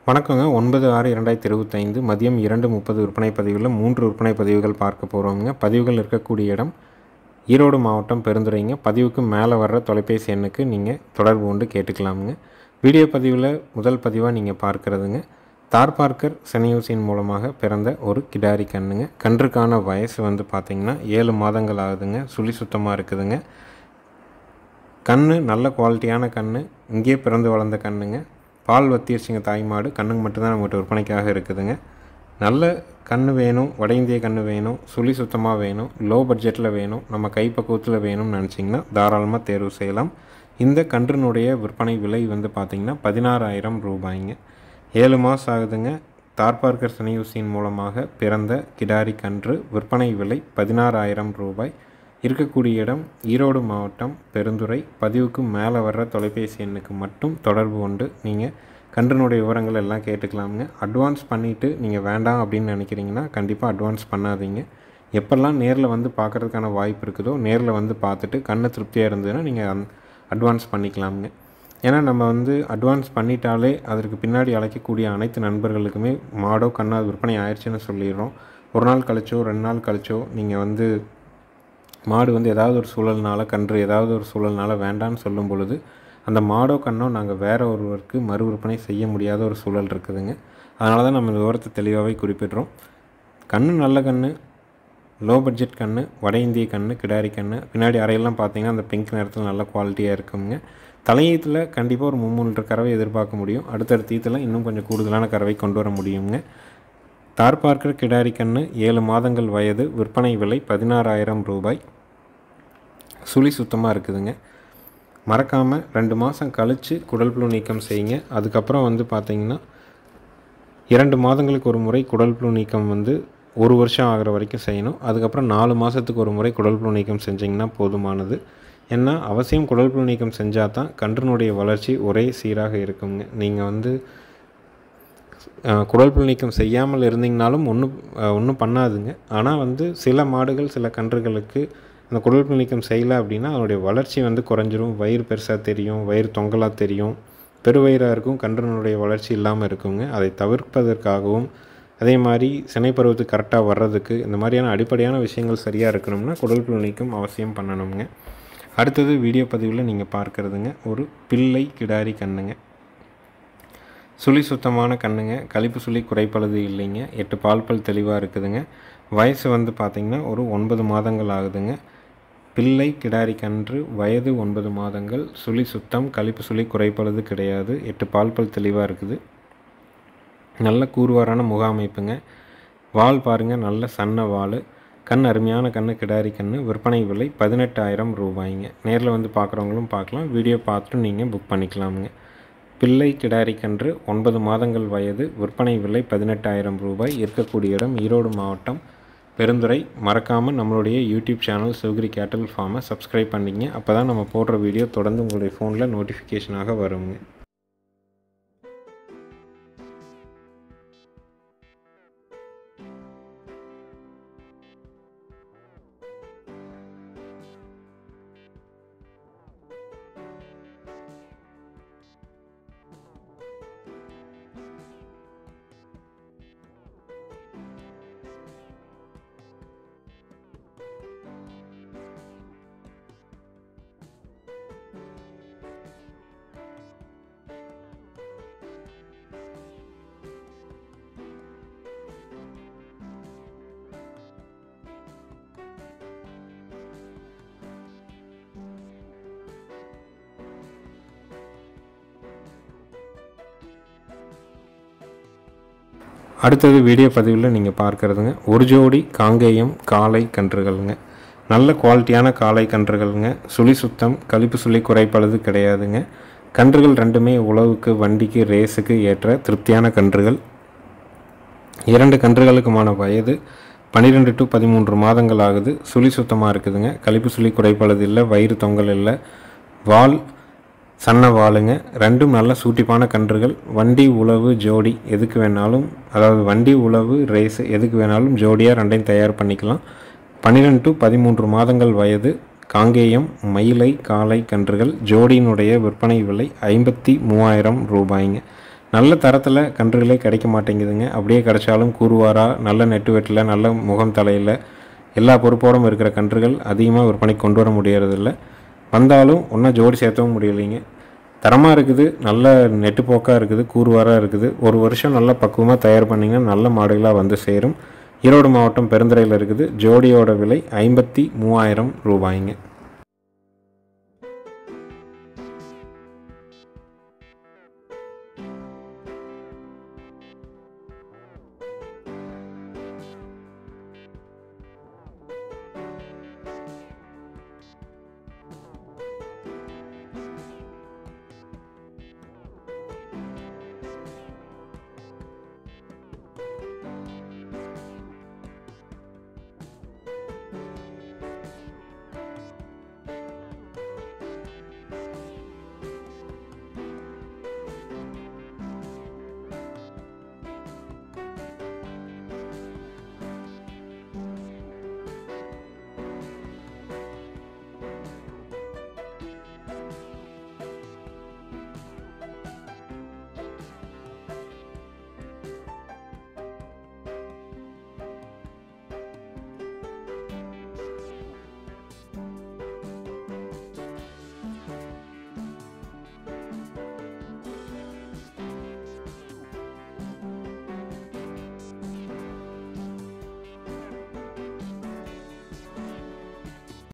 வணக்கங்க. 9/6/2025 மதியம் 2:30 விற்பனை பதிவில் 3 விற்பனை பதிவுகள் பார்க்க போகிறோங்க. பதிவுகள் இருக்கக்கூடிய இடம் ஈரோடு மாவட்டம் பெருந்துறைங்க. பதிவுக்கு மேலே வர்ற தொலைபேசி எண்ணுக்கு நீங்கள் தொடர்பு கொண்டு கேட்டுக்கலாமுங்க. வீடியோ பதிவில் முதல் பதிவாக நீங்கள் பார்க்குறதுங்க தார்பார்க்கர் செனையூசியின் மூலமாக பிறந்த ஒரு கிடாரி கண்ணுங்க. கன்றுக்கான வயசு வந்து பார்த்திங்கன்னா 7 மாதங்கள் ஆகுதுங்க. சுழி சுத்தமாக இருக்குதுங்க. கன்று நல்ல குவாலிட்டியான கன்று, இங்கேயே பிறந்து வளர்ந்த கண்ணுங்க. பால் வத்திருச்சுங்க தாய்மாடு. கண்ணுக்கு மட்டும்தான் நம்மகிட்ட விற்பனைக்காக இருக்குதுங்க. நல்ல கன்று வேணும், வட இந்திய கன்று வேணும், சுழி சுத்தமாக வேணும், லோ பட்ஜெட்டில் வேணும், நம்ம கைப்பக்குவத்தில் வேணும்னு நினச்சிங்கன்னா தாராளமாக தேர்வு செய்யலாம். இந்த கன்றினுடைய விற்பனை விலை வந்து பார்த்திங்கன்னா 16,000 ரூபாய்ங்க. 7 மாதம் ஆகுதுங்க. தார்பார்க்கர் செனையூசியின் மூலமாக பிறந்த கிடாரி கன்று. விற்பனை விலை 16,000 ரூபாய். இருக்கக்கூடிய இடம் ஈரோடு மாவட்டம் பெருந்துறை. பதிவுக்கு மேலே வர்ற தொலைபேசி எண்ணுக்கு மட்டும் தொடர்பு கொண்டு நீங்கள் கன்றினுடைய விவரங்கள் எல்லாம் கேட்டுக்கலாமுங்க. அட்வான்ஸ் பண்ணிவிட்டு நீங்கள் வேண்டாம் அப்படின்னு நினைக்கிறீங்கன்னா கண்டிப்பாக அட்வான்ஸ் பண்ணாதீங்க. எப்பெல்லாம் நேரில் வந்து பார்க்குறதுக்கான வாய்ப்பு இருக்குதோ நேரில் வந்து பார்த்துட்டு கண்ணு திருப்தியாக இருந்ததுன்னா நீங்கள் அட்வான்ஸ் பண்ணிக்கலாமுங்க. ஏன்னா நம்ம வந்து அட்வான்ஸ் பண்ணிட்டாலே அதற்கு பின்னாடி அழைக்கக்கூடிய அனைத்து நண்பர்களுக்குமே மாடோ கண்ணோ விற்பனை ஆயிடுச்சுன்னு சொல்லிடுறோம். ஒரு நாள் கழிச்சோ 2 நாள் கழிச்சோ நீங்கள் வந்து மாடு வந்து ஏதாவது ஒரு சூழல்னால கன்று ஏதாவது ஒரு சூழல்னால வேண்டான்னு சொல்லும் பொழுது அந்த மாடோ கண்ணோ நாங்கள் வேறு ஒருவருக்கு மறு விற்பனை செய்ய முடியாத ஒரு சூழல் இருக்குதுங்க. அதனால தான் நம்ம இந்த விவரத்தை தெளிவாகவே குறிப்பிட்றோம். கன்று நல்ல கன்று, லோ பட்ஜெட் கன்று, வட இந்திய கன்று, கிடாரி கன்று. பின்னாடி அறையெல்லாம் பார்த்திங்கன்னா அந்த பிங்க் நேரத்தில் நல்ல குவாலிட்டியாக இருக்குங்க. தலையீத்தில் கண்டிப்பாக ஒரு 3 லிட்டர் கறவை எதிர்பார்க்க முடியும். அடுத்தடுத்த ஈத்தில் இன்னும் கொஞ்சம் கூடுதலான கறவை கொண்டு வர முடியுங்க. தார்பார்க்கர் கிடாரி கன்று 7 மாதங்கள் வயது. விற்பனை விலை 16,000 ரூபாய். சுழி சுத்தமாக இருக்குதுங்க. மறக்காமல் 2 மாதம் கழித்து குடல் புழு நீக்கம் செய்யுங்க. அதுக்கப்புறம் வந்து பார்த்திங்கன்னா 2 மாதங்களுக்கு ஒரு முறை குடல் புழு நீக்கம் வந்து 1 வருஷம் ஆகிற வரைக்கும் செய்யணும். அதுக்கப்புறம் 4 மாதத்துக்கு ஒரு முறை குடல் புழு நீக்கம் செஞ்சிங்கன்னா போதுமானது. ஏன்னா அவசியம் குடல் புழு நீக்கம் செஞ்சால் தான் கன்றினுடைய வளர்ச்சி ஒரே சீராக இருக்குங்க. நீங்கள் வந்து குடல் புழு நீக்கம் செய்யாமல் இருந்தீங்கனாலும் ஒன்றும் பண்ணாதுங்க. ஆனால் வந்து சில மாடுகள் சில கன்றுகளுக்கு அந்த குடல் புழு நீக்கம் செய்யலை அப்படின்னா அதனுடைய வளர்ச்சி வந்து குறைஞ்சிரும். வயிறு பெருசாக தெரியும், வயிறு தொங்கலாக தெரியும், பெருவயிறாக இருக்கும், கன்றினுடைய வளர்ச்சி இல்லாமல் இருக்குங்க. அதை தவிர்ப்பதற்காகவும் அதே மாதிரி சினை பருவத்துக்கு கரெக்டாக வர்றதுக்கு இந்த மாதிரியான அடிப்படையான விஷயங்கள் சரியாக இருக்கணும்னா குடல் புழு நீக்கம் அவசியம் பண்ணணுங்க. அடுத்தது வீடியோ பதிவில் நீங்கள் பார்க்குறதுங்க ஒரு பிள்ளை கிடாரி கண்ணுங்க. சுழி சுத்தமான கண்ணுங்க. கழிப்பு சுழி குறைப்பழுது இல்லைங்க. 8 பால் தெளிவாக இருக்குதுங்க. வயசு வந்து பார்த்திங்கன்னா ஒரு 9 மாதங்கள் ஆகுதுங்க. பிள்ளை கிடாரி கன்று, வயது 9 மாதங்கள். சுழி சுத்தம், கழிப்பு சுழி குறைப்பழுது கிடையாது. 8 பால் தெளிவாக இருக்குது. நல்ல கூர்வாரான முக அமைப்புங்க. வால் பாருங்கள், நல்ல சன்ன வால். கண் அருமையான கன்று, கிடாரி கன்று. விற்பனை விலை 18,000 ரூபாய்ங்க. நேரில் வந்து பார்க்குறவங்களும் பார்க்கலாம், வீடியோ பார்த்துட்டு நீங்கள் புக் பண்ணிக்கலாமுங்க. பிள்ளை கிடாரி கன்று 9 மாதங்கள் வயது. விற்பனை விலை 18,000 ரூபாய். இருக்கக்கூடிய இடம் ஈரோடு மாவட்டம் பெருந்துறை. மறக்காமல் நம்மளுடைய யூடியூப் சேனல் சிவகிரி கேட்டல் ஃபார்மை சப்ஸ்கிரைப் பண்ணிங்க. அப்போ தான் நம்ம போடுற வீடியோ தொடர்ந்து உங்களுடைய ஃபோனில் நோட்டிஃபிகேஷனாக வருங்க. அடுத்தது வீடியோ பதிவில் நீங்கள் பார்க்குறதுங்க ஒரு ஜோடி காங்கேயம் காளை கன்றுகள்ங்க. நல்ல குவாலிட்டியான காளை கன்றுகள்ங்க. சுழி சுத்தம், கழிப்பு சுழி குறைப்பழுது கிடையாதுங்க. கன்றுகள் ரெண்டுமே உழவுக்கு, வண்டிக்கு, ரேஸுக்கு ஏற்ற திருப்தியான கன்றுகள். 2 கன்றுகளுக்குமான வயது 12 to 13 மாதங்கள் ஆகுது. சுழி சுத்தமாக இருக்குதுங்க. கழிப்பு சுழி குறைப்பழுது இல்லை, வயிறு தொங்கல் இல்லை, வால் சன்ன வாளுங்க. ரெண்டும் நல்ல சூட்டிப்பான கன்றுகள். வண்டி உழவு ஜோடி எதுக்கு வேணாலும், அதாவது வண்டி உழவு ரேஸ் எதுக்கு வேணாலும் ஜோடியாக ரெண்டையும் தயார் பண்ணிக்கலாம். 12 to 13 மாதங்கள் வயது. காங்கேயம் மயிலை காளை கன்றுகள். ஜோடியினுடைய விற்பனை விலை 53,000 ரூபாய்ங்க. நல்ல தரத்தில் கன்றுகளே கிடைக்க மாட்டேங்குதுங்க. அப்படியே கிடைச்சாலும் கூறுவாரா, நல்ல நெட்டு வெட்டில், நல்ல முகம் தலையில் எல்லா பொறுப்போடும் இருக்கிற கன்றுகள் அதிகமாக விற்பனைக்கு கொண்டு வர முடியறதில்ல. வந்தாலும் ஒன்றா ஜோடி சேர்த்தவும் முடியலைங்க. தரமாக இருக்குது, நல்ல நெட்டு போக்காக இருக்குது, கூறுவாராக இருக்குது. ஒரு வருஷம் நல்லா பக்குவமாக தயார் பண்ணிங்கன்னா நல்ல மாடுகளாக வந்து சேரும். ஈரோடு மாவட்டம் பெருந்துறையில் இருக்குது. ஜோடியோட விலை 53,000 ரூபாய்ங்க.